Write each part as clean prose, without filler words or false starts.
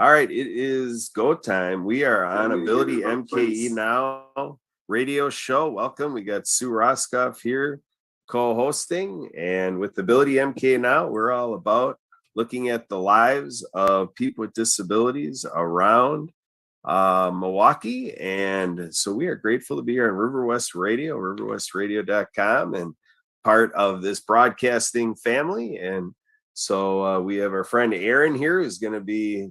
All right, it is go time. We are on Ability MKE Now radio show. Welcome. We got Sue Roskoff here co-hosting, and with Ability MKE Now, we're all about looking at the lives of people with disabilities around Milwaukee. And so we are grateful to be here on River West Radio, riverwestradio.com, and part of this broadcasting family. And so we have our friend Aaron here who's going to be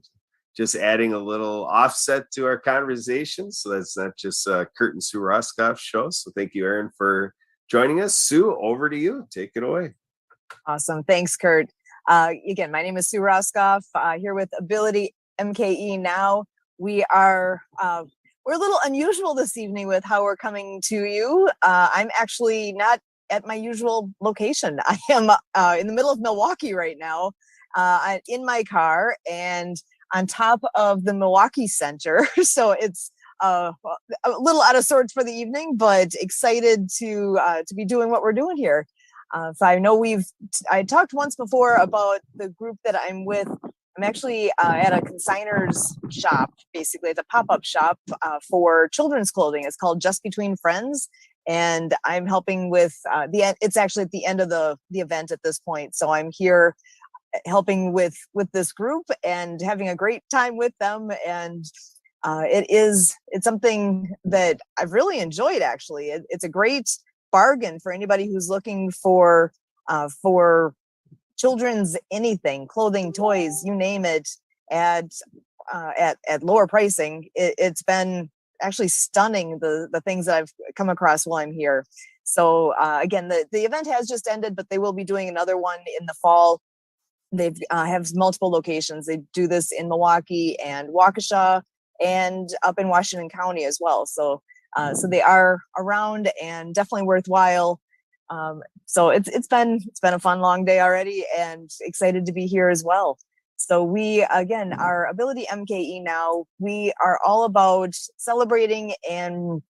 just adding a little offset to our conversation. So that's not just Kurt and Sue Roskoff's show. So thank you, Aaron, for joining us. Sue, over to you. Take it away. Awesome. Thanks, Kurt. Again, my name is Sue Roskoff, here with Ability MKE Now. We are we're a little unusual this evening with how we're coming to you. I'm actually not at my usual location. I am in the middle of Milwaukee right now, in my car and on top of the Milwaukee Center. So it's a little out of sorts for the evening, but excited to be doing what we're doing here. So I know I talked once before about the group that I'm with. I'm actually at a consigner's shop. Basically, it's a pop-up shop for children's clothing. It's called Just Between Friends. And I'm helping with it's actually at the end of the event at this point. So I'm here helping with this group and having a great time with them. And it's something that I've really enjoyed, actually. It's a great bargain for anybody who's looking for children's anything, clothing, toys, you name it, at lower pricing. It's been actually stunning, the things that I've come across while I'm here. So again, the event has just ended, but they will be doing another one in the fall. They have multiple locations. They do this in Milwaukee and Waukesha and up in Washington County as well. So they are around and definitely worthwhile. So it's been a fun long day already, and excited to be here as well. So we, again, our Ability MKE Now, we are all about celebrating and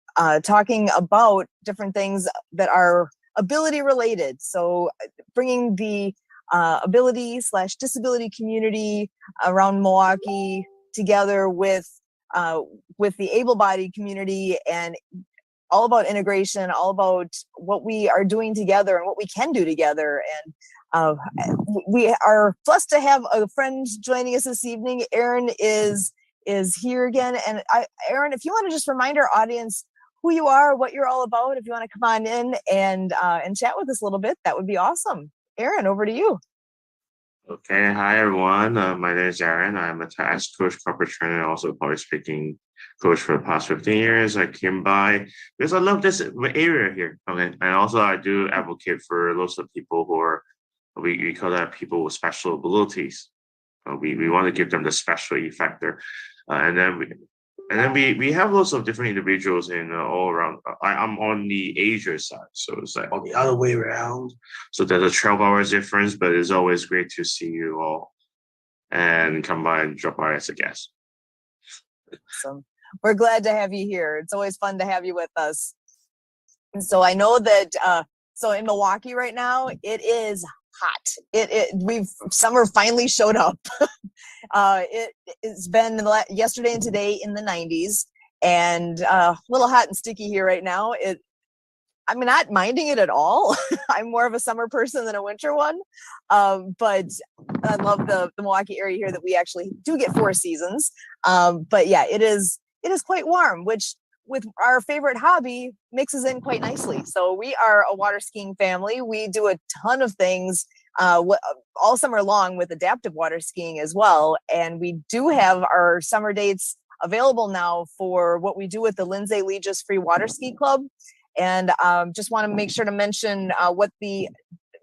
talking about different things that are ability related. So bringing the ability/disability community around Milwaukee together with the able-bodied community, and all about integration, all about what we are doing together and what we can do together. And we are blessed to have a friend joining us this evening. Aaron is here again. And Aaron, if you want to just remind our audience who you are, what you're all about, if you want to come on in and chat with us a little bit, that would be awesome. Aaron, over to you. Okay, hi everyone. My name is Aaron. I'm a task coach, corporate trainer, and also public speaking coach for the past 15 years. I came by because I love this area here. Okay, and also I do advocate for lots of people who are we call that people with special abilities. We want to give them the special factor, and then we have lots of different individuals in all around. I'm on the Asia side, so it's like on the other way around. So there's a 12 hours difference, but it's always great to see you all and come by and drop by as a guest. Awesome. We're glad to have you here. It's always fun to have you with us. And so I know that so in Milwaukee right now, it is hot. Summer finally showed up. It's been yesterday and today in the 90s, and a little hot and sticky here right now. I'm not minding it at all. I'm more of a summer person than a winter one. But I love the Milwaukee area here that we actually do get 4 seasons. But yeah, it is quite warm, which with our favorite hobby mixes in quite nicely. So we are a water skiing family. We do a ton of things all summer long with adaptive water skiing as well. And we do have our summer dates available now for what we do with the Lindsay Legis Free Water Ski Club. And just want to make sure to mention what we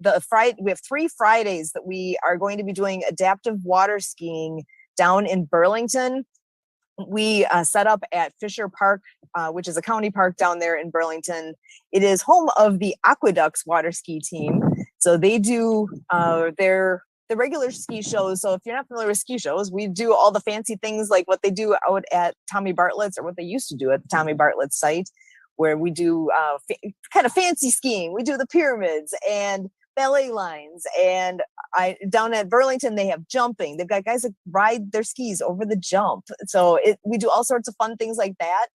have 3 Fridays that we are going to be doing adaptive water skiing down in Burlington. We set up at Fisher Park, which is a county park down there in Burlington. It is home of the Aqueducts water ski team. So they do the regular ski shows. So if you're not familiar with ski shows, we do all the fancy things like what they do out at Tommy Bartlett's, or what they used to do at the Tommy Bartlett's site, where we do kind of fancy skiing. We do the pyramids, and ballet lines, and down at Burlington they have jumping. They've got guys that ride their skis over the jump. So we do all sorts of fun things like that,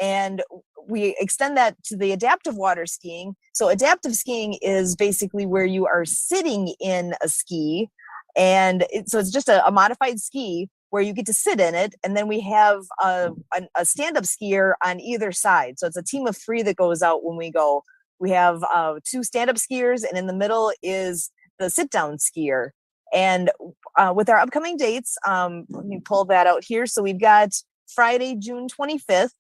and we extend that to the adaptive water skiing. So adaptive skiing is basically where you are sitting in a ski, and so it's just a modified ski where you get to sit in it, and then we have a stand-up skier on either side. So it's a team of 3 that goes out when we go. We have 2 stand-up skiers, and in the middle is the sit-down skier. And with our upcoming dates, let me pull that out here. So we've got Friday, June 25th,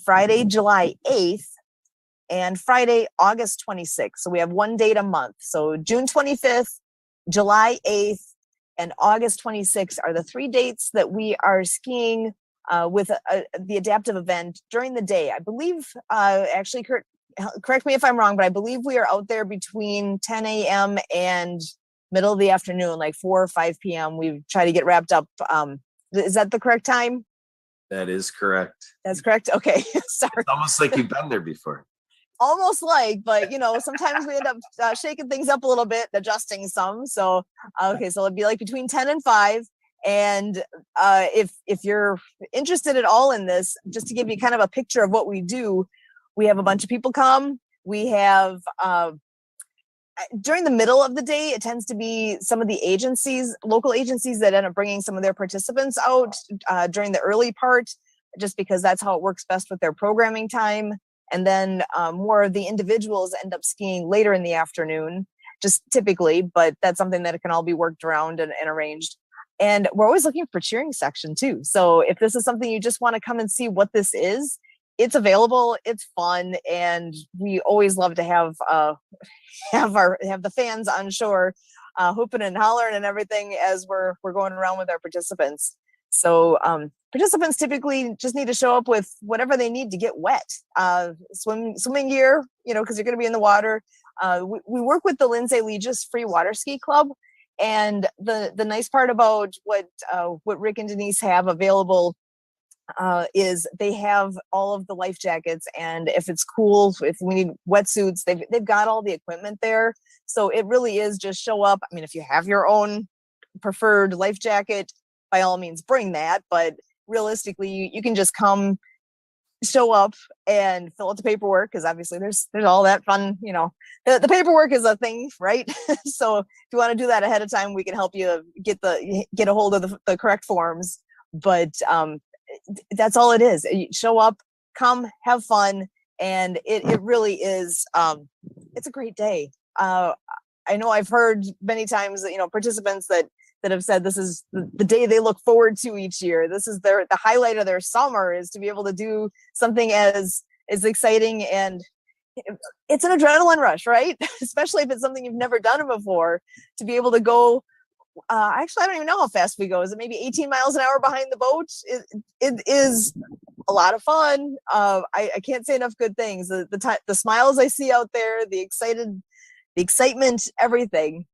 Friday, July 8th, and Friday, August 26th. So we have 1 date a month. So June 25th, July 8th, and August 26th are the 3 dates that we are skiing with the adaptive event during the day. I believe, actually, Kurt, correct me if I'm wrong, but I believe we are out there between 10 a.m. and middle of the afternoon, like 4 or 5 p.m. We try to get wrapped up. Is that the correct time? That is correct. That's correct. Okay. Sorry. It's almost like you've been there before. Almost like, but sometimes we end up shaking things up a little bit, adjusting some. So, okay. So it'd be like between 10 and 5. And if you're interested at all in this, just to give you kind of a picture of what we do, we have a bunch of people come. We have, during the middle of the day, it tends to be some of the agencies, local agencies, that end up bringing some of their participants out during the early part, just because that's how it works best with their programming time. And then more of the individuals end up skiing later in the afternoon, just typically, but that's something that can all be worked around and arranged. And we're always looking for cheering section too. So if this is something you just want to come and see what this is, it's available, it's fun, and we always love to have the fans on shore hooping and hollering and everything as we're going around with our participants. So participants typically just need to show up with whatever they need to get wet. Swimming gear, because you're going to be in the water. We work with the Lindsay Legis Free Water Ski Club, and the nice part about what Rick and Denise have available is they have all of the life jackets, and if it's cool, if we need wetsuits, they've got all the equipment there. So it really is just show up. I mean, if you have your own preferred life jacket, by all means bring that, but realistically you can just come, show up, and fill out the paperwork, because obviously there's all that fun, the paperwork is a thing, right? So if you want to do that ahead of time, we can help you get a hold of the correct forms. But that's all it is. You show up, come, have fun, and it really is it's a great day. I know I've heard many times that participants that have said this is the day they look forward to each year. This is the highlight of their summer, is to be able to do something as exciting, and it's an adrenaline rush, right? Especially if it's something you've never done before, to be able to go. Actually, I don't even know how fast we go. Is it maybe 18 miles an hour behind the boat? It is a lot of fun. I can't say enough good things. The smiles I see out there, the excitement, everything.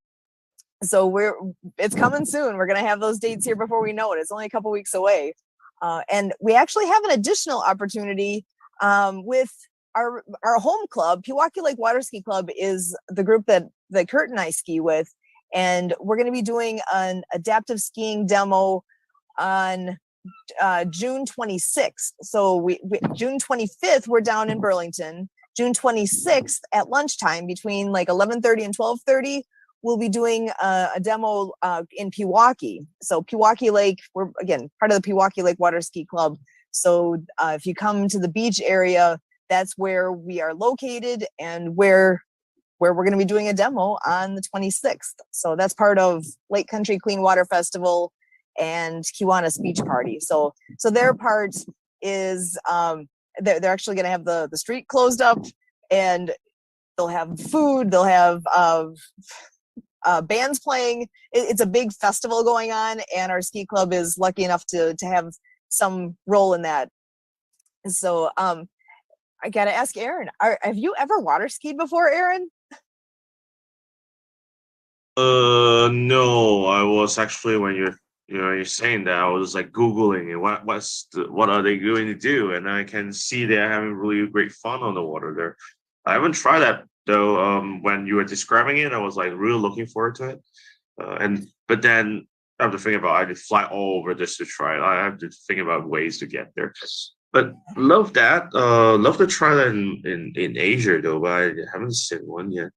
So it's coming soon. We're going to have those dates here before we know it. It's only a couple weeks away. And we actually have an additional opportunity with our home club. Pewaukee Lake Water Ski Club is the group that Kurt and I ski with. And we're going to be doing an adaptive skiing demo on June 26th. So June 25th, we're down in Burlington. June 26th at lunchtime, between like 11:30 and 12:30, we'll be doing a demo in Pewaukee. So Pewaukee Lake, we're again part of the Pewaukee Lake Water Ski Club. So if you come to the beach area, that's where we are located, and where we're going to be doing a demo on the 26th. So that's part of Lake Country Clean Water Festival and Kiwanis Beach Party. So their part is they're actually going to have the street closed up, and they'll have food, they'll have bands playing. It's a big festival going on, and our ski club is lucky enough to have some role in that. So I got to ask Aaron, have you ever water skied before, Aaron? No, I was actually, when you're saying that, I was like Googling it. What are they going to do? And I can see they're having really great fun on the water there. I haven't tried though. When you were describing it, I was like really looking forward to it. But then I have to think about I had to fly all over just to try it. I have to think about ways to get there. But love that. Love to try that in Asia though, but I haven't seen one yet.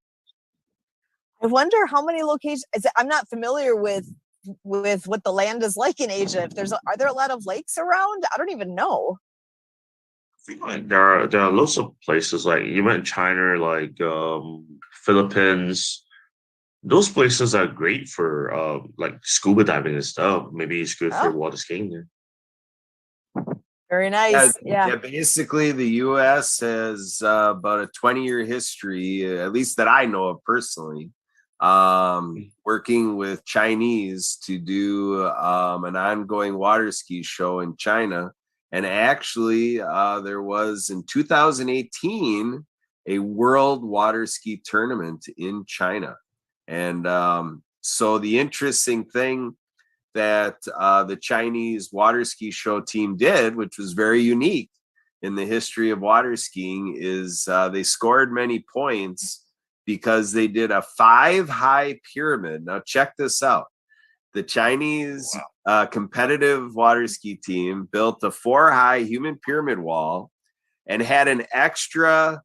I wonder how many locations. I'm not familiar with what the land is like in Asia. If are there a lot of lakes around? I don't even know. I feel like there are lots of places like you went China, like Philippines. Those places are great for like scuba diving and stuff. Maybe it's good for Oh, water skiing there. very Yeah, nice. Yeah. yeah. Basically, the U.S. has about a 20-year history, at least that I know of personally, working with Chinese to do an ongoing water ski show in China. And actually, there was in 2018 a world water ski tournament in China. And so the interesting thing that the Chinese water ski show team did, which was very unique in the history of water skiing, is they scored many points because they did a 5-high pyramid. Now, check this out. The Chinese competitive water ski team built a 4-high human pyramid wall and had an extra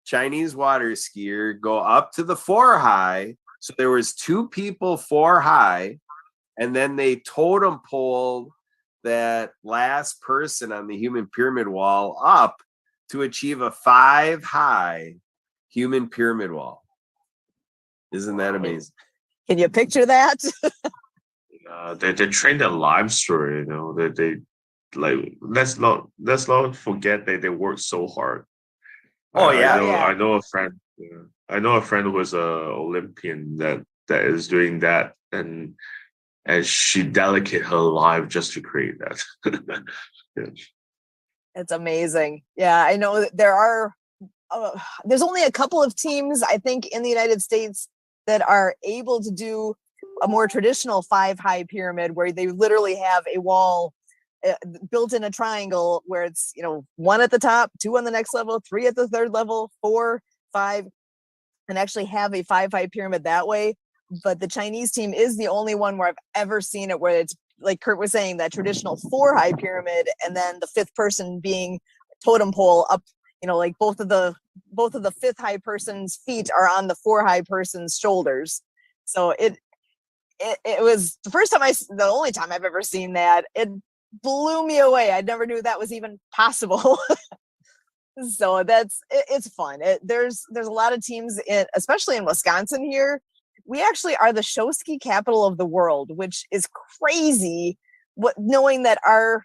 Chinese water skier go up to the 4-high. So there was 2 people 4-high, and then they totem poled that last person on the human pyramid wall up to achieve a 5-high human pyramid wall. Isn't that amazing? Can you picture that? They trained their lives for it, you know. They like let's not forget that they work so hard. Oh, yeah. Yeah. I know a friend. Yeah, I know a friend who was a Olympian that is doing that, and she dedicated her life just to create that. Yeah. It's amazing. Yeah, I know that there's only a couple of teams, I think, in the United States that are able to do a more traditional 5-high pyramid where they literally have a wall built in a triangle where it's, 1 at the top, 2 on the next level, 3 at the third level, 4, 5, and actually have a 5-high pyramid that way. But the Chinese team is the only one where I've ever seen it where it's like Kurt was saying, that traditional 4-high pyramid, and then the 5th person being totem pole up, like both of the 5th-high person's feet are on the 4-high person's shoulders. So it was the only time I've ever seen that. It blew me away. I never knew that was even possible. So it's fun. There's a lot of teams especially in Wisconsin here. We actually are the show ski capital of the world, which is crazy. Knowing that our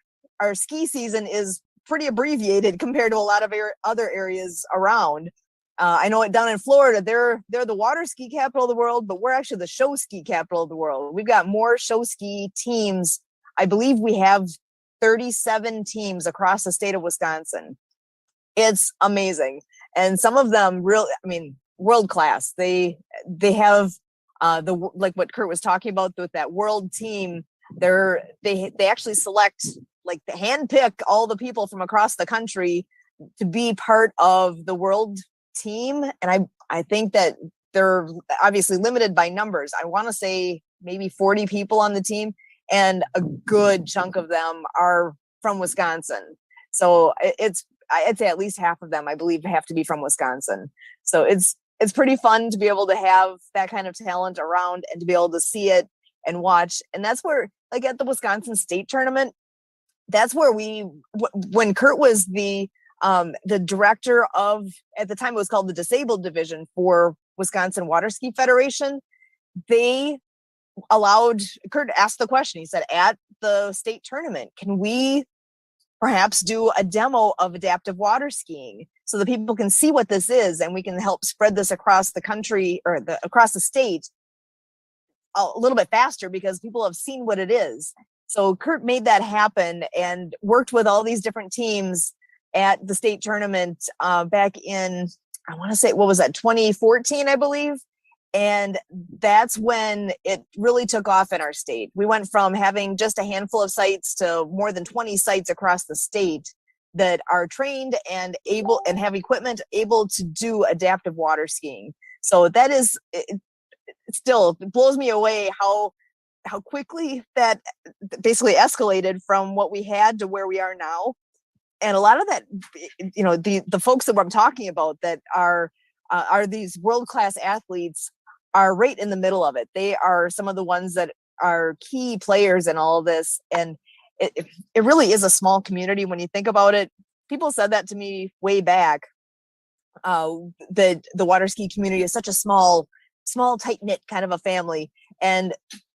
ski season is pretty abbreviated compared to a lot of other areas around. I know it down in Florida, they're the water ski capital of the world, but we're actually the show ski capital of the world. We've got more show ski teams. I believe we have 37 teams across the state of Wisconsin. It's amazing. And some of them world class. They have like what Kurt was talking about with that world team. They actually select, like, the handpick all the people from across the country to be part of the world team. And I think that they're obviously limited by numbers. I want to say maybe 40 people on the team, and a good chunk of them are from Wisconsin. So I'd say at least half of them, I believe, have to be from Wisconsin. So it's pretty fun to be able to have that kind of talent around and to be able to see it and watch. And that's where, like, at the Wisconsin State Tournament, that's where when Kurt was the director of, at the time it was called the Disabled Division for Wisconsin Water Ski Federation, they allowed Kurt asked the question. He said, at the state tournament, can we perhaps do a demo of adaptive water skiing so that people can see what this is, and we can help spread this across the country or across the state a little bit faster because people have seen what it is. So Kurt made that happen and worked with all these different teams at the state tournament back in, I want to say, what was that, 2014, I believe. And that's when it really took off in our state. We went from having just a handful of sites to more than 20 sites across the state that are trained and able and have equipment able to do adaptive water skiing. So that is it still blows me away how quickly that basically escalated from what we had to where we are now. And a lot of that, you know, the folks that I'm talking about that are these world-class athletes are right in the middle of it. They are some of the ones that are key players in all of this. And it really is a small community when you think about it. People said that to me way back. The water ski community is such a small, tight-knit kind of a family. And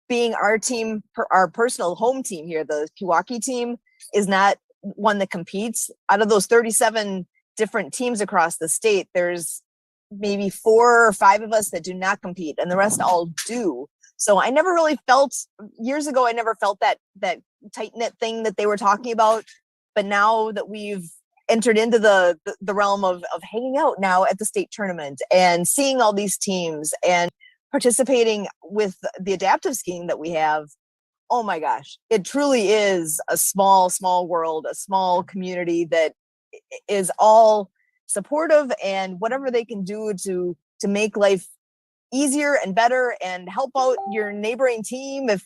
being our team, our personal home team here, the Pewaukee team, is not one that competes. Out of those 37 different teams across the state, there's maybe 4 or 5 of us that do not compete, and the rest all do. So I never really felt, years ago, I never felt that tight-knit thing that they were talking about. But now that we've entered into the realm of hanging out now at the state tournament and seeing all these teams and participating with the adaptive skiing that we have, oh my gosh, it truly is a small world, a small community that is all supportive, and whatever they can do to make life easier and better and help out your neighboring team, if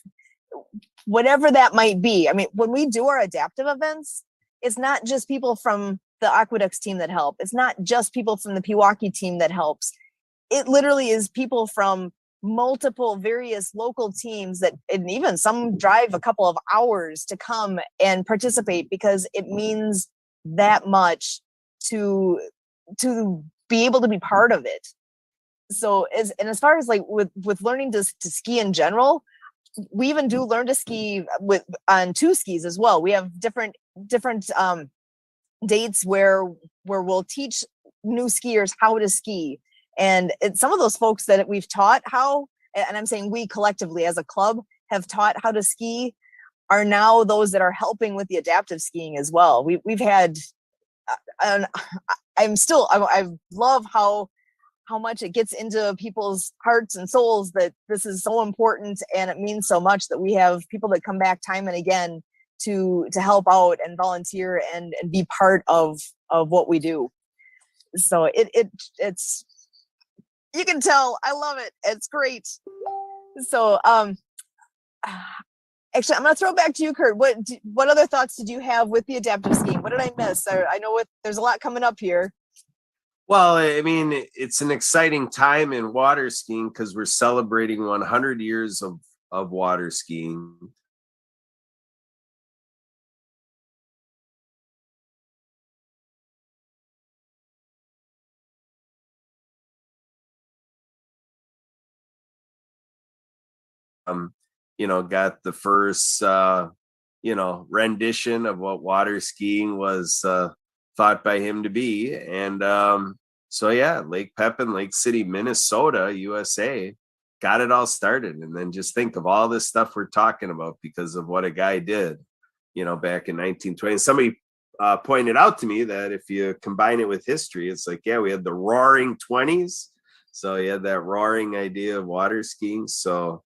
whatever that might be. I mean, when we do our adaptive events, it's not just people from the Aqueducts team that help. It's not just people from the Pewaukee team that helps. It literally is people from multiple various local teams that, and even some drive a couple of hours to come and participate because it means that much to be able to be part of it. So as far as like with learning to ski in general, we even do learn to ski on 2 skis as well. We have different dates where we'll teach new skiers how to ski. And some of those folks that we've taught how, and I'm saying we collectively as a club have taught how to ski, are now those that are helping with the adaptive skiing as well. We've had, I love how much it gets into people's hearts and souls that this is so important, and it means so much that we have people that come back time and again to help out and volunteer and be part of what we do. So it's, you can tell I love it. It's great. So actually, I'm going to throw it back to you, Kurt. What other thoughts did you have with the adaptive skiing? What did I miss? I know there's a lot coming up here. Well, I mean, it's an exciting time in water skiing because we're celebrating 100 years of water skiing. Got the first, rendition of what water skiing was thought by him to be. And so, yeah, Lake Pepin, Lake City, Minnesota, USA, got it all started. And then just think of all this stuff we're talking about because of what a guy did, back in 1920. Somebody pointed out to me that if you combine it with history, it's like, yeah, we had the roaring 20s. So you had that roaring idea of water skiing. So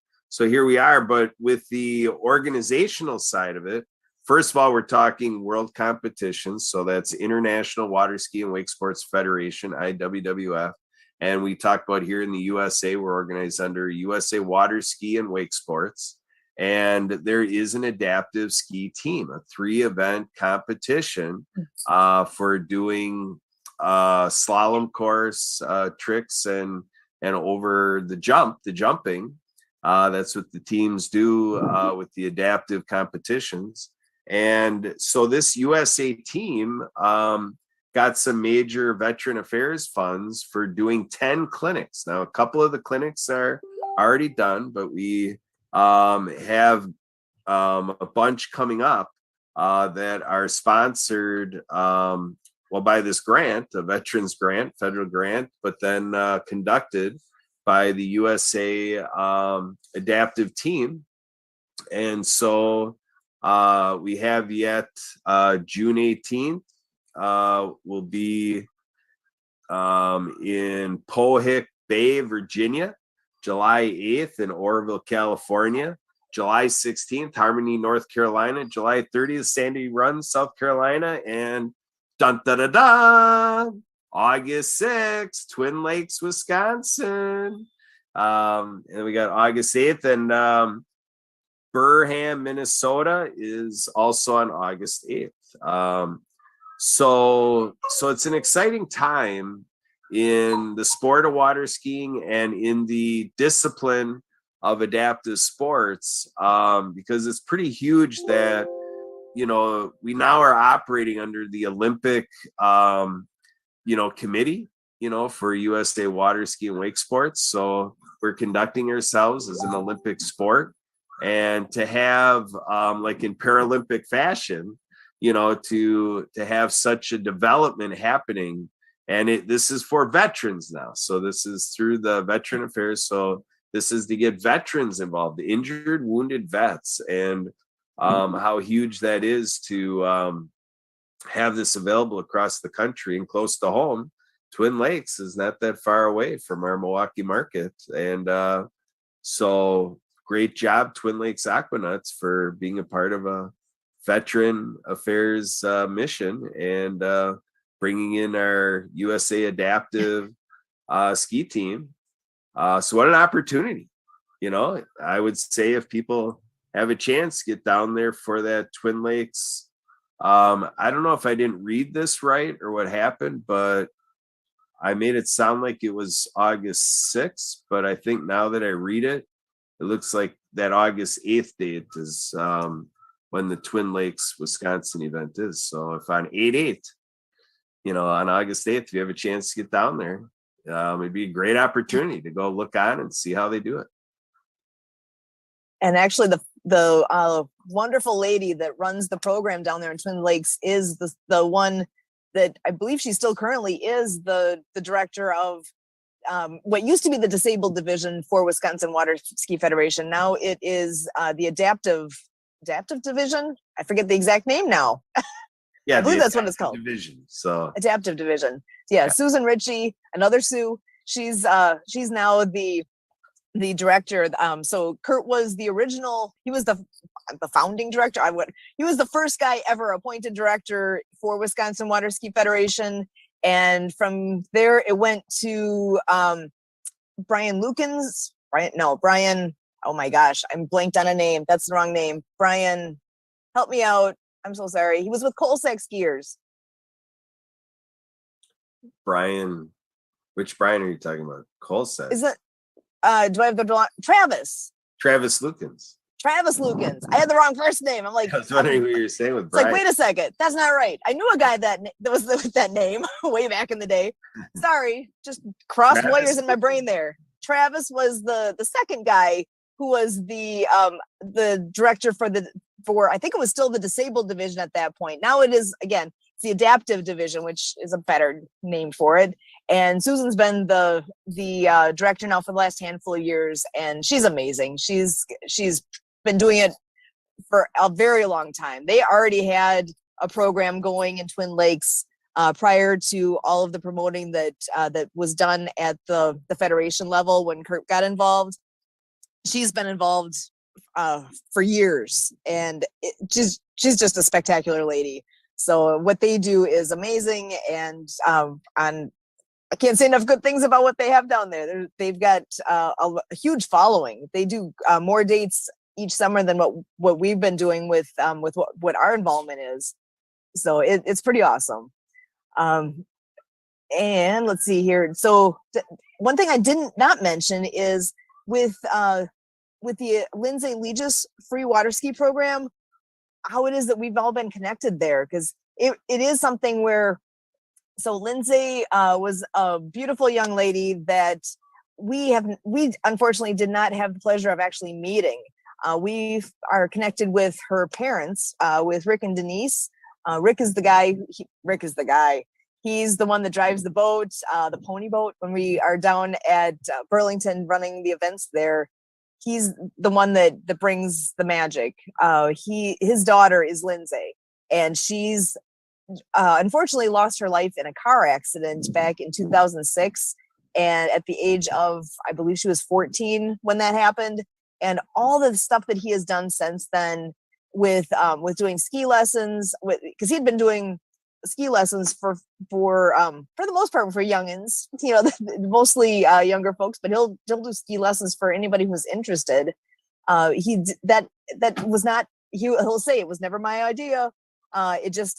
here we are, but with the organizational side of it, first of all, we're talking world competitions. So that's International Water Ski and Wake Sports Federation, IWWF. And we talk about here in the USA, we're organized under USA Water Ski and Wake Sports. And there is an adaptive ski team, a 3-event competition for doing slalom course tricks and over the jumping. That's what the teams do with the adaptive competitions. And so this USA team got some major veteran affairs funds for doing 10 clinics. Now, a couple of the clinics are already done, but we have a bunch coming up that are sponsored by this grant, a veterans grant, federal grant, but then conducted by the USA adaptive team. And so we have yet June 18th will be in Pohick Bay, Virginia, July 8th in Oroville, California, July 16th, Harmony, North Carolina, July 30th, Sandy Run, South Carolina, and Dun da da da. August 6th, Twin Lakes, Wisconsin. And we got August 8th, and Burham, Minnesota is also on August 8th. So it's an exciting time in the sport of water skiing and in the discipline of adaptive sports, because it's pretty huge that, you know, we now are operating under the Olympic, committee, for USA Water Ski and Wake Sports. So we're conducting ourselves as an Olympic sport, and to have, like in Paralympic fashion, to have such a development happening. And this is for veterans now. So this is through the Veteran Affairs. So this is to get veterans involved, the injured, wounded vets, and how huge that is to have this available across the country and close to home. Twin Lakes is not that far away from our Milwaukee market. And so great job, Twin Lakes Aquanuts, for being a part of a Veteran Affairs mission and bringing in our USA Adaptive ski team. So what an opportunity. I would say if people have a chance, get down there for that Twin Lakes. I don't know if I didn't read this right or what happened, but I made it sound like it was August 6th. But I think now that I read it, it looks like that August 8th date is when the Twin Lakes, Wisconsin event is. So if on 8/8, on August 8th, if you have a chance to get down there, it'd be a great opportunity to go look on and see how they do it. And actually, the wonderful lady that runs the program down there in Twin Lakes is the one that I believe she still currently is the director of what used to be the disabled division for Wisconsin Water Ski Federation. Now it is the adaptive division. I forget the exact name now. Yeah, I believe that's what it's called. Division. So adaptive division. Yeah, Susan Ritchie, another Sue. She's now the director. So Kurt was the original. He was the founding director. He was the first guy ever appointed director for Wisconsin Water Ski Federation, and from there it went to Brian Lukens. Brian. Oh my gosh, I'm blanked on a name. That's the wrong name. Brian, help me out. I'm so sorry. He was with Colsack Skiers. Brian, which Brian are you talking about? Colsack. Is it? Do I have the Travis? Travis Lukens. Travis Lukens. I had the wrong first name. I'm like, I was wondering who you were saying with it's Brian. like, wait a second, that's not right. I knew a guy that was with that name way back in the day. Sorry, just crossed Travis wires in my brain there. Travis was the second guy who was the director for I think it was still the disabled division at that point. Now it is, again, it's the adaptive division, which is a better name for it. And Susan's been the director now for the last handful of years, and she's amazing. She's been doing it for a very long time. They already had a program going in Twin Lakes prior to all of the promoting that was done at the federation level when Kurt got involved. She's been involved for years, and she's just a spectacular lady. So what they do is amazing, and I can't say enough good things about what they have down there. They've got a huge following. They do more dates each summer than what we've been doing with what our involvement is. So it's pretty awesome. And let's see here. So one thing I did not mention is with the Lindsay Legis free water ski program, how it is that we've all been connected there, because it is something where, so Lindsay was a beautiful young lady that we unfortunately did not have the pleasure of actually meeting. We are connected with her parents, with Rick and Denise. Rick is the guy. He's the one that drives the boat, the pony boat. When we are down at Burlington running the events there, he's the one that brings the magic. His daughter is Lindsay, and she's unfortunately lost her life in a car accident back in 2006. And at the age of, I believe she was 14 when that happened. And all the stuff that he has done since then with doing ski lessons, because he'd been doing ski lessons for the most part for youngins, mostly younger folks, but he'll do ski lessons for anybody who's interested. That was not, he'll say it was never my idea. It's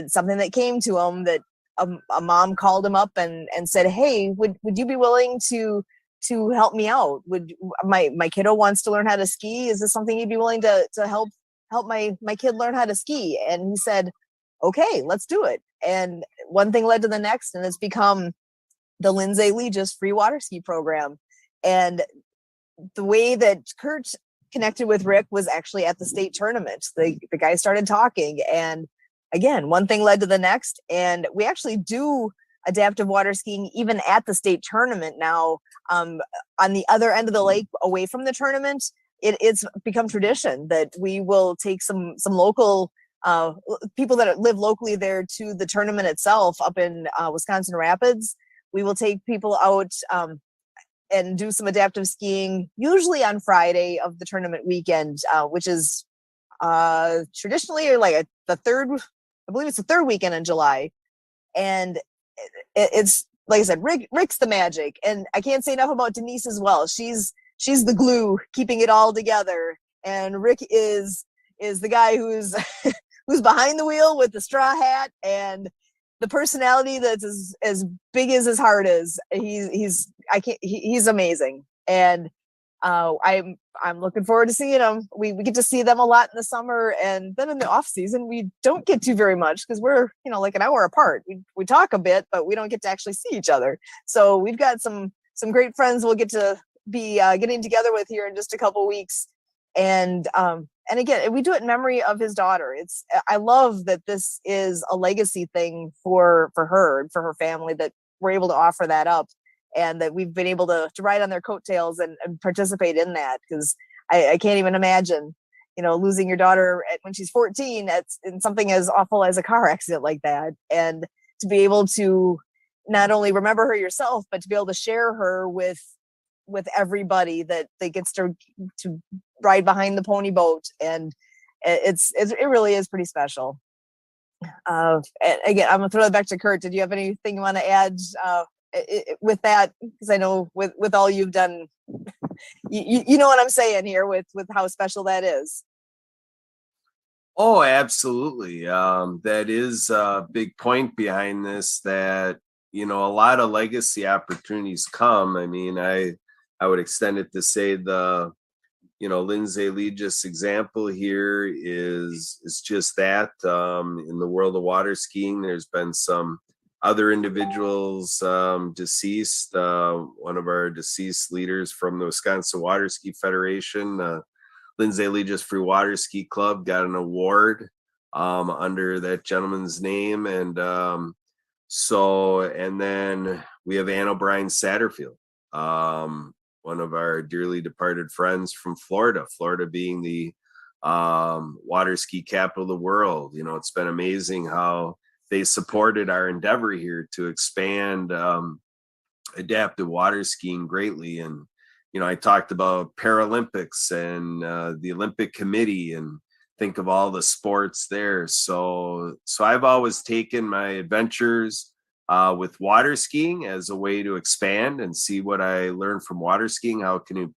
something that came to him, that a mom called him up and said, hey, would you be willing to help me out? Would my kiddo wants to learn how to ski. Is this something you'd be willing to help my kid learn how to ski? And he said, okay, let's do it. And one thing led to the next, and it's become the Lindsay Legis free water ski program. And the way that Kurt connected with Rick was actually at the state tournament. The guys started talking, and again, one thing led to the next. And we actually do adaptive water skiing even at the state tournament now. On the other end of the lake, away from the tournament, it's become tradition that we will take some local people that live locally there to the tournament itself up in Wisconsin Rapids. We will take people out and do some adaptive skiing, usually on Friday of the tournament weekend, which is traditionally like I believe it's the third weekend in July. And it's like I said, Rick's the magic, and I can't say enough about Denise as well. She's the glue keeping it all together, and Rick is the guy who's who's behind the wheel with the straw hat and the personality that's as big as his heart is. He's amazing, and I'm looking forward to seeing them. We get to see them a lot in the summer, and then in the off season we don't get to very much because we're like an hour apart. We talk a bit, but we don't get to actually see each other. So we've got some great friends we'll get to be getting together with here in just a couple weeks, and again, we do it in memory of his daughter. I love that this is a legacy thing for her and for her family, that we're able to offer that up, and that we've been able to ride on their coattails and participate in that. Because I can't even imagine, losing your daughter when she's 14 in something as awful as a car accident like that. And to be able to not only remember her yourself, but to be able to share her with everybody that gets to ride behind the pony boat. And it really is pretty special. And again, I'm gonna throw it back to Kurt. Did you have anything you want to add with that? Because I know with all you've done, you know what I'm saying here with how special that is. Oh, absolutely. That is a big point behind this, that a lot of legacy opportunities come. I mean, I would extend it to say the Lindsay Legis example here is just that. In the world of water skiing, there's been some other individuals deceased. One of our deceased leaders from the Wisconsin Water Ski Federation, Lindsay Legis Free Water Ski Club, got an award under that gentleman's name. And and then we have Ann O'Brien Satterfield, one of our dearly departed friends from Florida being the water ski capital of the world. It's been amazing how they supported our endeavor here to expand adaptive water skiing greatly. And, I talked about Paralympics and the Olympic Committee, and think of all the sports there. So I've always taken my adventures with water skiing as a way to expand and see what I learned from water skiing, how can it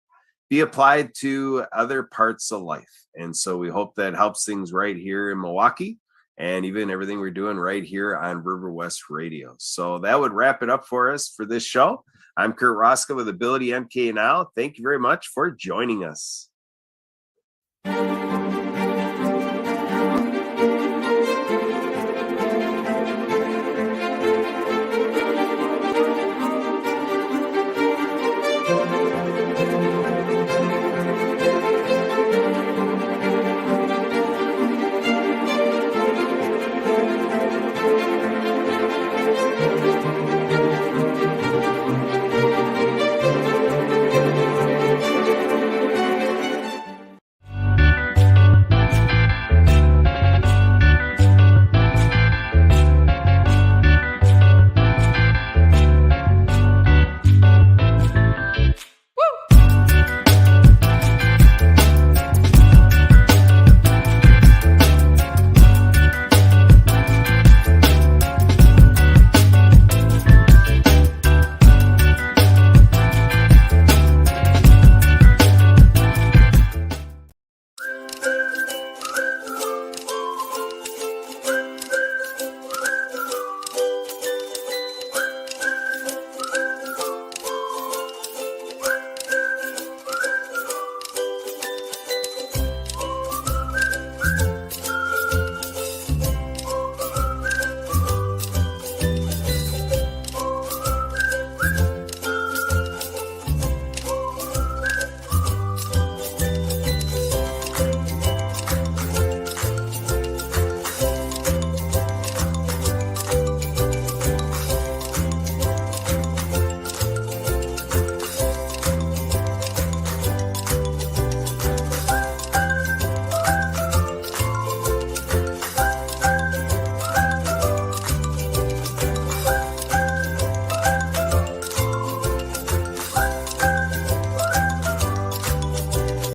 be applied to other parts of life. And so we hope that helps things right here in Milwaukee, and even everything we're doing right here on River West Radio. So that would wrap it up for us for this show. I'm Kurt Roska with Ability MKE Now. Thank you very much for joining us.